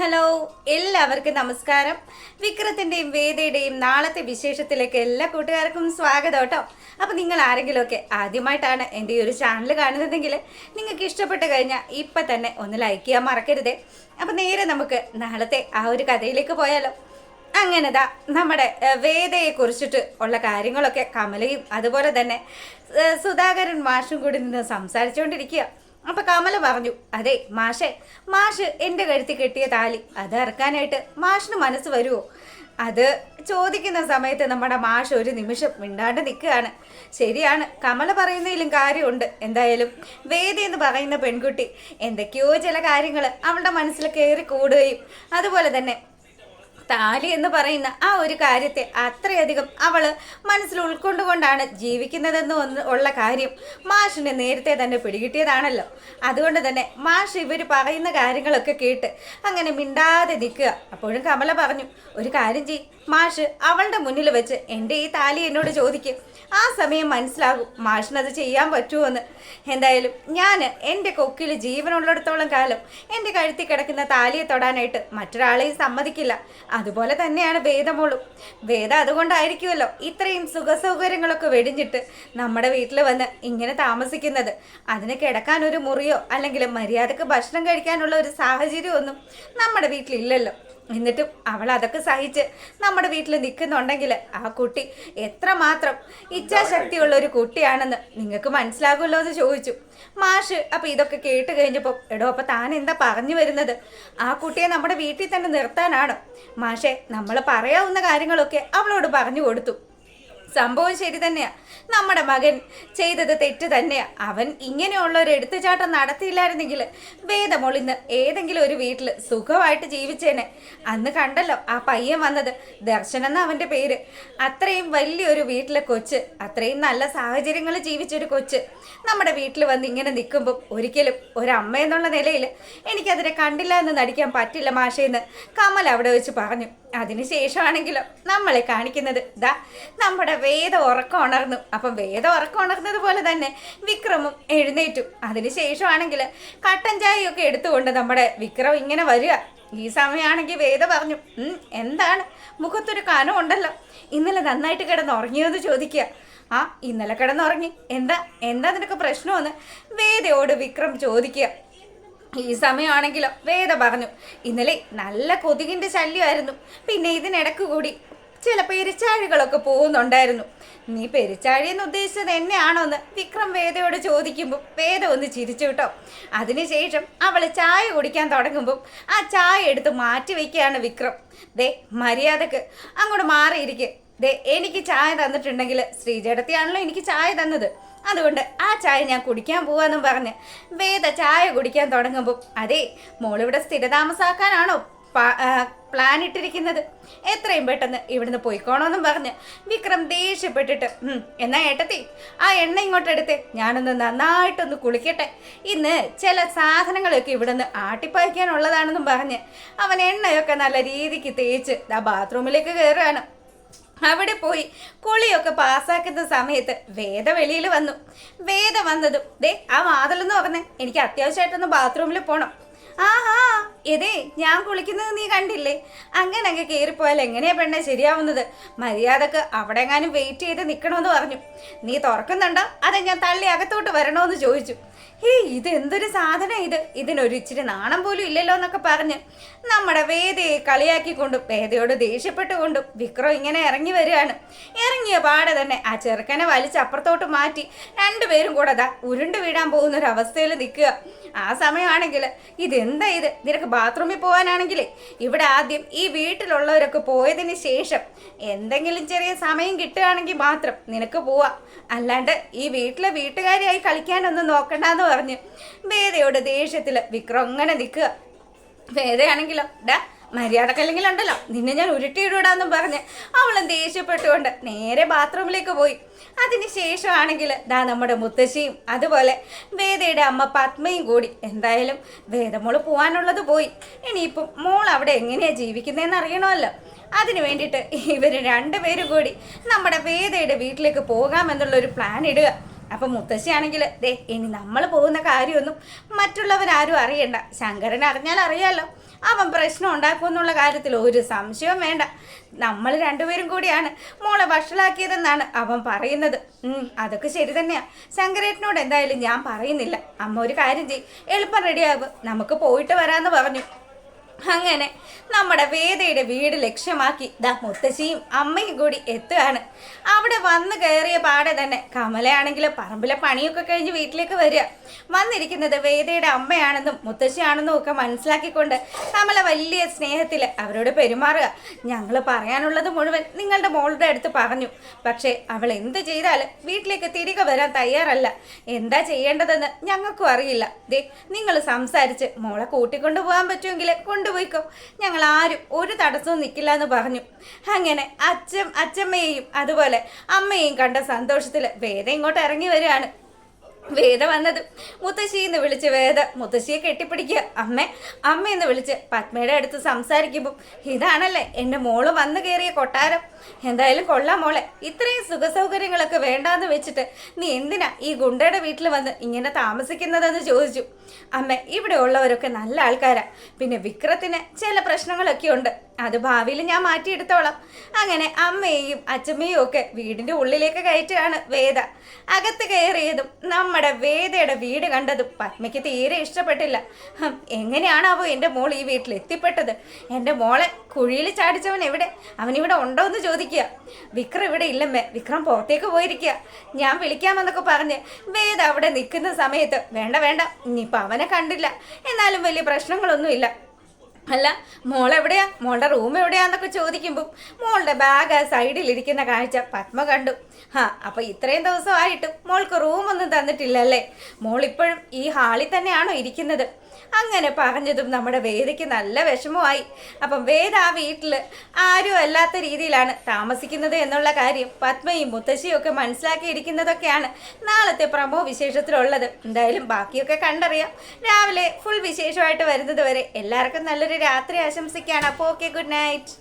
Hello, എല്ലാവർക്കും നമസ്കാരം. വിക്രത്തിൻ്റെയും വേദയുടെയും നാളത്തെ വിശേഷത്തിലേക്ക് എല്ലാ കൂട്ടുകാർക്കും സ്വാഗതം കേട്ടോ. അപ്പോൾ നിങ്ങൾ ആരെങ്കിലുമൊക്കെ ആദ്യമായിട്ടാണ് എൻ്റെ ഈ ഒരു ചാനൽ കാണുന്നതെങ്കിൽ നിങ്ങൾക്ക് ഇഷ്ടപ്പെട്ട് കഴിഞ്ഞാൽ ഇപ്പം തന്നെ ഒന്ന് ലൈക്ക് ചെയ്യാൻ മറക്കരുതേ. അപ്പോൾ നേരെ നമുക്ക് നാളത്തെ ആ ഒരു കഥയിലേക്ക് പോയാലോ. അങ്ങനെതാ നമ്മുടെ വേദയെ കുറിച്ചിട്ട് ഉള്ള കാര്യങ്ങളൊക്കെ കമലയും അതുപോലെ തന്നെ സുധാകരൻ മാഷും കൂടി നിന്ന് സംസാരിച്ചുകൊണ്ടിരിക്കുക. അപ്പൊ കമല പറഞ്ഞു, അതെ മാഷ് എൻ്റെ കഴുത്തിൽ കെട്ടിയ താലി അത് ഇറക്കാനായിട്ട് മാഷിന് മനസ്സ് വരുമോ? അത് ചോദിക്കുന്ന സമയത്ത് നമ്മുടെ മാഷ് ഒരു നിമിഷം മിണ്ടാണ്ട് നിൽക്കുകയാണ്. ശരിയാണ്, കമല പറയുന്നതിലും കാര്യമുണ്ട്. എന്തായാലും വേദി എന്ന് പറയുന്ന പെൺകുട്ടി എന്തൊക്കെയോ ചില കാര്യങ്ങൾ അവളുടെ മനസ്സിൽ കയറി കൂടുകയും അതുപോലെ തന്നെ താലി എന്ന് പറയുന്ന ആ ഒരു കാര്യത്തെ അത്രയധികം അവൾ മനസ്സിൽ ഉൾക്കൊണ്ടുകൊണ്ടാണ് ജീവിക്കുന്നതെന്ന് ഉള്ള കാര്യം മാഷിനെ നേരത്തെ തന്നെ പിടികിട്ടിയതാണല്ലോ. അതുകൊണ്ട് തന്നെ മാഷ് ഇവർ പറയുന്ന കാര്യങ്ങളൊക്കെ കേട്ട് അങ്ങനെ മിണ്ടാതെ നിൽക്കുക. അപ്പോഴും കമല പറഞ്ഞു, ഒരു കാര്യം ചെയ്യ് മാഷ്, അവളുടെ മുന്നിൽ വെച്ച് എൻ്റെ ഈ താലി എന്നോട് ചോദിക്കും. ആ സമയം മനസ്സിലാകും മാഷിനത് ചെയ്യാൻ പറ്റുമോയെന്ന്. എന്തായാലും ഞാൻ എൻ്റെ കൊക്കിൽ ജീവനുള്ളിടത്തോളം കാലം എൻ്റെ കഴുത്തിൽ കിടക്കുന്ന താലിയെ തൊടാനായിട്ട് മറ്റൊരാളെയും സമ്മതിക്കില്ല. അതുപോലെ തന്നെയാണ് വേദമോളും. വേദ അതുകൊണ്ടായിരിക്കുമല്ലോ ഇത്രയും സുഖസൗകര്യങ്ങളൊക്കെ വെടിഞ്ഞിട്ട് നമ്മുടെ വീട്ടിൽ വന്ന് ഇങ്ങനെ താമസിക്കുന്നത്. അതിന് കിടക്കാൻ ഒരു മുറിയോ അല്ലെങ്കിൽ മര്യാദക്ക് ഭക്ഷണം കഴിക്കാനുള്ള ഒരു സാഹചര്യമൊന്നും നമ്മുടെ വീട്ടിലില്ലല്ലോ. എന്നിട്ടും അവൾ അതൊക്കെ സഹിച്ച് നമ്മുടെ വീട്ടിൽ നിൽക്കുന്നുണ്ടെങ്കിൽ ആ കുട്ടി എത്രമാത്രം ഇച്ഛാശക്തിയുള്ള ഒരു കുട്ടിയാണെന്ന് നിങ്ങൾക്ക് മനസ്സിലാകുമല്ലോ എന്ന് ചോദിച്ചു മാഷ്. അപ്പം ഇതൊക്കെ കേട്ട് കഴിഞ്ഞപ്പോൾ, എടോ അപ്പം താൻ എന്താ പറഞ്ഞു വരുന്നത്? ആ കുട്ടിയെ നമ്മുടെ വീട്ടിൽ തന്നെ നിർത്താനാണോ? മാഷെ, നമ്മൾ പറയാവുന്ന കാര്യങ്ങളൊക്കെ അവളോട് പറഞ്ഞു കൊടുത്തു. സംഭവം ശരി തന്നെയാ, നമ്മുടെ മകൻ ചെയ്തത് തെറ്റ് തന്നെയാ. അവൻ ഇങ്ങനെയുള്ള ഒരു എടുത്തുചാട്ടം നടത്തിയില്ലായിരുന്നെങ്കിൽ വേദമോൾ ഇന്ന് ഏതെങ്കിലും ഒരു വീട്ടിൽ സുഖമായിട്ട് ജീവിച്ചേനെ. അന്ന് കണ്ടല്ലോ ആ പയ്യൻ വന്നത്, ദർശനം എന്ന അവൻ്റെ പേര്. അത്രയും വലിയൊരു വീട്ടിലെ കൊച്ച്, അത്രയും നല്ല സാഹചര്യങ്ങൾ ജീവിച്ചൊരു കൊച്ച് നമ്മുടെ വീട്ടിൽ വന്ന് ഇങ്ങനെ നിൽക്കുമ്പം ഒരിക്കലും ഒരമ്മ എന്നുള്ള നിലയിൽ എനിക്കതിനെ കണ്ടില്ല എന്ന് നടിക്കാൻ പറ്റില്ല മാഷേന്ന് കമൽ അവിടെ വെച്ച് പറഞ്ഞു. അതിനുശേഷമാണെങ്കിലോ നമ്മളെ കാണിക്കുന്നത് ദാ നമ്മുടെ വേദ ഉറക്കം ഉണർന്നു. അപ്പം വേദ ഉറക്കം ഉണർന്നത് പോലെ തന്നെ വിക്രമും എഴുന്നേറ്റു. അതിനുശേഷമാണെങ്കിൽ കട്ടൻ ചായയൊക്കെ എടുത്തുകൊണ്ട് നമ്മുടെ വിക്രം ഇങ്ങനെ വരിക. ഈ സമയമാണെങ്കിൽ വേദ പറഞ്ഞു, എന്താണ് മുഖത്തൊരു കനം ഉണ്ടല്ലോ, ഇന്നലെ നന്നായിട്ട് കിടന്നുറങ്ങിയോന്ന് ചോദിക്കുക. ആ, ഇന്നലെ കിടന്നുറങ്ങി. എന്താ നിനക്ക് പ്രശ്നമെന്ന് വേദയോട് വിക്രം ചോദിക്കുക. ഈ സമയമാണെങ്കിലോ വേദ പറഞ്ഞു, ഇന്നലെ നല്ല കൊതുകിൻ്റെ ശല്യമായിരുന്നു. പിന്നെ ഇതിനിടക്ക് കൂടി ചില പെരിച്ചാഴികളൊക്കെ പോകുന്നുണ്ടായിരുന്നു. നീ പെരിച്ചാഴി എന്ന് ഉദ്ദേശിച്ചത് എന്നെയാണോ എന്ന് വിക്രം വേദയോട് ചോദിക്കുമ്പോൾ വേദ ഒന്ന് ചിരിച്ചു കേട്ടോ. അതിനുശേഷം അവൾ ചായ കുടിക്കാൻ തുടങ്ങുമ്പോൾ ആ ചായ എടുത്ത് മാറ്റി വയ്ക്കുകയാണ് വിക്രം. ദേ മര്യാദക്ക് അങ്ങോട്ട് മാറിയിരിക്കുക. ദേ എനിക്ക് ചായ തന്നിട്ടുണ്ടെങ്കിൽ ശ്രീജടത്തിയാണല്ലോ എനിക്ക് ചായ തന്നത്, അതുകൊണ്ട് ആ ചായ ഞാൻ കുടിക്കാൻ പോവാന്നും പറഞ്ഞ് വേദ ചായ കുടിക്കാൻ തുടങ്ങുമ്പോൾ, അതേ മോളിവിടെ സ്ഥിരതാമസാക്കാനാണോ പ്ലാൻ ഇട്ടിരിക്കുന്നത്? എത്രയും പെട്ടെന്ന് ഇവിടുന്ന് പോയിക്കോണമെന്നും പറഞ്ഞ് വിക്രം ദേഷ്യപ്പെട്ടിട്ട്, എന്നാ ഏട്ടത്തി ആ എണ്ണ ഇങ്ങോട്ട് എടുത്തേ, ഞാനൊന്ന് നന്നായിട്ടൊന്ന് കുളിക്കട്ടെ, ഇന്ന് ചില സാധനങ്ങളൊക്കെ ഇവിടുന്ന് ആട്ടിപ്പായ്ക്കാനുള്ളതാണെന്നും പറഞ്ഞ് അവൻ എണ്ണയൊക്കെ നല്ല രീതിക്ക് തേച്ച് ആ ബാത്റൂമിലേക്ക് കയറുകയാണ്. അവിടെ പോയി കുളിയൊക്കെ പാസ്സാക്കുന്ന സമയത്ത് വേദ വെളിയിൽ വന്നു. വേദ വന്നതും, ദേ ആ വാതിലെന്ന് പറഞ്ഞേ, എനിക്ക് അത്യാവശ്യമായിട്ടൊന്ന് ബാത്റൂമിൽ പോകണം. ആഹാ, ഇതേ ഞാൻ കുളിക്കുന്നത് നീ കണ്ടില്ലേ? അങ്ങനെ അങ്ങ് കയറിപ്പോയാൽ എങ്ങനെയാ പെണ്ണെ ശരിയാവുന്നത്? മര്യാദക്ക് അവിടെ എങ്ങാനും വെയിറ്റ് ചെയ്ത് നിൽക്കണമെന്ന് പറഞ്ഞു. നീ തുറക്കുന്നുണ്ടോ അതെ ഞാൻ തള്ളി അകത്തോട്ട് വരണമെന്ന് ചോദിച്ചു. ഇതെന്തൊരു സാധനം ഇത്, ഇതിനൊരു ഇച്ചിരി നാണം പോലും ഇല്ലല്ലോ എന്നൊക്കെ പറഞ്ഞ് നമ്മുടെ വേദയെ കളിയാക്കിക്കൊണ്ടും വേദയോട് ദേഷ്യപ്പെട്ടുകൊണ്ടും വിക്രം ഇങ്ങനെ ഇറങ്ങി വരികയാണ്. ഇറങ്ങിയ പാടെ തന്നെ ആ ചെറുക്കനെ വലിച്ചപ്പുറത്തോട്ട് മാറ്റി രണ്ടുപേരും കൂടെ ദാ ഉരുണ്ട് വീഴാൻ പോകുന്നൊരവസ്ഥയിൽ നിൽക്കുക. ആ സമയമാണെങ്കിൽ ഇതെന്താ ഇത്, നിനക്ക് ബാത്റൂമിൽ പോകാനാണെങ്കിലേ ഇവിടെ ആദ്യം ഈ വീട്ടിലുള്ളവരൊക്കെ പോയതിന് ശേഷം എന്തെങ്കിലും ചെറിയ സമയം കിട്ടുകയാണെങ്കിൽ മാത്രം നിനക്ക് പോവാം, അല്ലാണ്ട് ഈ വീട്ടിലെ വീട്ടുകാരിയായി കളിക്കാനൊന്നും നോക്കണ്ടെന്ന് പറഞ്ഞ് വേദയോട് ദേഷ്യത്തിൽ വിക്രം അങ്ങനെ നിൽക്കുക. വേദയാണെങ്കിലോ, മര്യാദക്കല്ലെങ്കിലും ഉണ്ടല്ലോ നിന്നെ ഞാൻ ഉരുട്ടിയിടൂടാന്നും പറഞ്ഞ് അവളും ദേഷ്യപ്പെട്ടുകൊണ്ട് നേരെ ബാത്റൂമിലേക്ക് പോയി. അതിനുശേഷമാണെങ്കിൽ ദാ നമ്മുടെ മുത്തശ്ശിയും അതുപോലെ വേദയുടെ അമ്മ പത്മയും കൂടി എന്തായാലും വേദമോള് പോകാനുള്ളത് പോയി. ഇനിയിപ്പം മോൾ അവിടെ എങ്ങനെയാണ് ജീവിക്കുന്നതെന്ന് അറിയണമല്ലോ. അതിനു വേണ്ടിയിട്ട് ഇവർ രണ്ടുപേരും കൂടി നമ്മുടെ വേദയുടെ വീട്ടിലേക്ക് പോകാമെന്നുള്ളൊരു പ്ലാൻ ഇടുക. അപ്പം മുത്തശ്ശിയാണെങ്കിൽ ദേ ഇനി നമ്മൾ പോകുന്ന കാര്യമൊന്നും മറ്റുള്ളവരാരും അറിയണ്ട, ശങ്കരൻ അറിഞ്ഞാൽ അറിയാമല്ലോ, അവൻ പ്രശ്നം ഉണ്ടാക്കുമെന്നുള്ള കാര്യത്തിൽ ഒരു സംശയവും വേണ്ട. നമ്മൾ രണ്ടുപേരും കൂടിയാണ് മോളെ വഷളാക്കിയതെന്നാണ് അവൻ പറയുന്നത്. അതൊക്കെ ശരി തന്നെയാ. ശങ്കരേട്ടനോട് എന്തായാലും ഞാൻ പറയുന്നില്ല. അമ്മ ഒരു കാര്യം ചെയ്യും, എളുപ്പം റെഡിയാകും, നമുക്ക് പോയിട്ട് വരാമെന്ന് പറഞ്ഞു. അങ്ങനെ നമ്മുടെ വേദയുടെ വീട് ലക്ഷ്യമാക്കി മുത്തശ്ശിയും അമ്മയും കൂടി എത്തുകയാണ്. അവിടെ വന്ന് കയറിയ പാടെ തന്നെ കമലയാണെങ്കിൽ പറമ്പിലെ പണിയൊക്കെ കഴിഞ്ഞ് വീട്ടിലേക്ക് വരിക. വന്നിരിക്കുന്നത് വേദയുടെ അമ്മയാണെന്നും മുത്തശ്ശിയാണെന്നും ഒക്കെ മനസ്സിലാക്കിക്കൊണ്ട് കമല വലിയ സ്നേഹത്തിൽ അവരോട് പെരുമാറുക. ഞങ്ങൾ പറയാനുള്ളത് മുഴുവൻ നിങ്ങളുടെ മോളുടെ അടുത്ത് പറഞ്ഞു. പക്ഷേ അവൾ എന്ത് ചെയ്താലും വീട്ടിലേക്ക് തിരികെ വരാൻ തയ്യാറല്ല. എന്താ ചെയ്യേണ്ടതെന്ന് ഞങ്ങൾക്കും അറിയില്ല. ദേ, നിങ്ങൾ സംസാരിച്ച് മോളെ കൂട്ടിക്കൊണ്ടു പോകാൻ പറ്റുമെങ്കിൽ കൊണ്ടുപോയിക്കോ, ഞങ്ങൾ ആരും ഒരു തടസ്സവും നിൽക്കില്ല എന്ന് പറഞ്ഞു. അങ്ങനെ അച്ഛമ്മയെയും അതുപോലെ അമ്മയെയും കണ്ട സന്തോഷത്തിൽ വേദ ഇങ്ങോട്ട് ഇറങ്ങി വരികയാണ്. വേദ വന്നത് മുത്തശ്ശിന്ന് വിളിച്ച് വേദ മുത്തശ്ശിയെ കെട്ടിപ്പിടിക്കുക. അമ്മയെന്ന് വിളിച്ച് പത്മയുടെ അടുത്ത് സംസാരിക്കുമ്പോൾ, ഇതാണല്ലേ എൻ്റെ മോള് വന്നു കയറിയ കൊട്ടാരം. എന്തായാലും കൊള്ളാം മോളെ, ഇത്രയും സുഖസൗകര്യങ്ങളൊക്കെ വേണ്ടാന്ന് വെച്ചിട്ട് നീ എന്തിനാ ഈ ഗുണ്ടയുടെ വീട്ടിൽ വന്ന് ഇങ്ങനെ താമസിക്കുന്നതെന്ന് ചോദിച്ചു. അമ്മ, ഇവിടെ ഉള്ളവരൊക്കെ നല്ല ആൾക്കാരാ. പിന്നെ വിക്രത്തിന് ചില പ്രശ്നങ്ങളൊക്കെ ഉണ്ട്, അത് ഭാവിയിൽ ഞാൻ മാറ്റിയെടുത്തോളാം. അങ്ങനെ അമ്മയെയും അച്ഛമ്മയും ഒക്കെ വീടിൻ്റെ ഉള്ളിലേക്ക് കയറ്റുകയാണ് വേദ. അകത്ത് കയറിയതും നമ്മുടെ വേദയുടെ വീട് കണ്ടതും പത്മയ്ക്ക് തീരെ ഇഷ്ടപ്പെട്ടില്ല. എങ്ങനെയാണാവോ എൻ്റെ മോൾ ഈ വീട്ടിൽ എത്തിപ്പെട്ടത്? എൻ്റെ മോളെ കുഴിയിൽ ചാടിച്ചവൻ എവിടെ? അവനിവിടെ ഉണ്ടോ എന്ന് ചോദിക്കുക. വിക്രം ഇവിടെ ഇല്ലമ്മേ, വിക്രം പുറത്തേക്ക് പോയിരിക്കുക, ഞാൻ വിളിക്കാമെന്നൊക്കെ പറഞ്ഞ് വേദ അവിടെ നിൽക്കുന്ന സമയത്ത്, വേണ്ട ഇനിയിപ്പോൾ അവനെ കണ്ടില്ല, എന്നാലും വലിയ പ്രശ്നങ്ങളൊന്നുമില്ല. അല്ല, മോളെവിടെയാ, മോളുടെ റൂം എവിടെയാന്നൊക്കെ ചോദിക്കുമ്പോൾ മോളുടെ ബാഗ് സൈഡിലിരിക്കുന്ന കാഴ്ച പത്മ കണ്ടു. അപ്പോൾ ഇത്രയും ദിവസമായിട്ടും മോൾക്ക് റൂമൊന്നും തന്നിട്ടില്ലല്ലേ? മോൾ ഇപ്പോഴും ഈ ഹാളിൽ തന്നെയാണോ ഇരിക്കുന്നത്? അങ്ങനെ പറഞ്ഞതും നമ്മുടെ വേദയ്ക്ക് നല്ല വിഷമമായി. അപ്പം വേദ ആ വീട്ടിൽ ആരും അല്ലാത്ത രീതിയിലാണ് താമസിക്കുന്നത് എന്നുള്ള കാര്യം പത്മയും മുത്തശ്ശിയും ഒക്കെ മനസ്സിലാക്കിയിരിക്കുന്നതൊക്കെയാണ് നാളത്തെ പ്രമോ വിശേഷത്തിലുള്ളത്. എന്തായാലും ബാക്കിയൊക്കെ കണ്ടറിയാം. രാവിലെ ഫുൾ വിശേഷമായിട്ട് വരുന്നത് വരെ എല്ലാവർക്കും നല്ലൊരു രാത്രി ആശംസിക്കുകയാണ്. അപ്പോൾ ഓക്കെ, ഗുഡ് നൈറ്റ്.